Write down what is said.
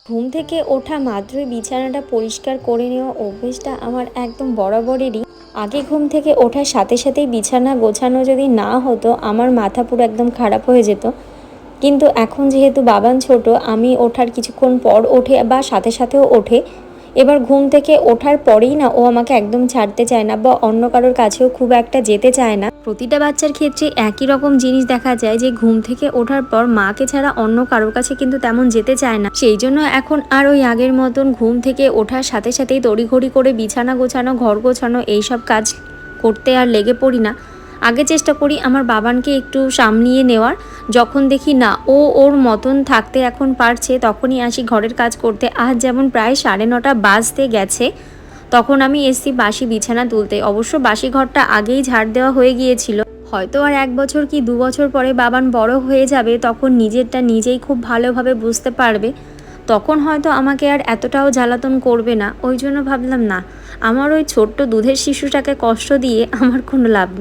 ঘুম থেকে ওঠা মাত্রই বিছানাটা পরিষ্কার করে নেওয়া অভ্যেসটা আমার একদম বরাবরেরই। আগে ঘুম থেকে ওঠার সাথে সাথেই বিছানা গোছানো যদি না হতো আমার মাথা পুরো একদম খারাপ হয়ে যেত। কিন্তু এখন যেহেতু বাবান ছোট, আমি ওঠার কিছুক্ষণ পর ওঠে বা সাথে সাথেও ওঠে। এবার ঘুম থেকে ওঠার পরেই না ও আমাকে একদম ছাড়তে চায় না বা অন্য কারোর কাছেও খুব একটা যেতে চায় না। প্রতিটা বাচ্চার ক্ষেত্রে একই রকম জিনিস দেখা যায় যে ঘুম থেকে ওঠার পর মাকে ছাড়া অন্য কারোর কাছে কিন্তু তেমন যেতে চায় না। সেই জন্য এখন আর ওই আগের মতন ঘুম থেকে ওঠার সাথে সাথেই তড়িঘড়ি করে বিছানা গোছানো, ঘর গোছানো এইসব কাজ করতে আর লেগে পড়ি না। আগে চেষ্টা করি আমার বাবানকে একটু সামলিয়ে নেওয়ার। যখন দেখি না ও ওর মতন থাকতে এখন পারছে, তখনই আসি ঘরের কাজ করতে। আজ যেমন প্রায় 9:30 বাজতে গেছে, তখন আমি এসছি বাসি বিছানা তুলতে। অবশ্য বাসি ঘরটা আগেই ঝাড় দেওয়া হয়ে গিয়েছিল। হয়তো আর 1 বছর কি 2 বছর পরে বাবান বড় হয়ে যাবে, তখন নিজেরটা নিজেই খুব ভালোভাবে বুঝতে পারবে। তখন হয়তো আমাকে আর এতটাও জ্বালাতন করবে না। ওই জন্য ভাবলাম না, আমার ওই ছোট্ট দুধের শিশুটাকে কষ্ট দিয়ে আমার কোনো লাভ নেই।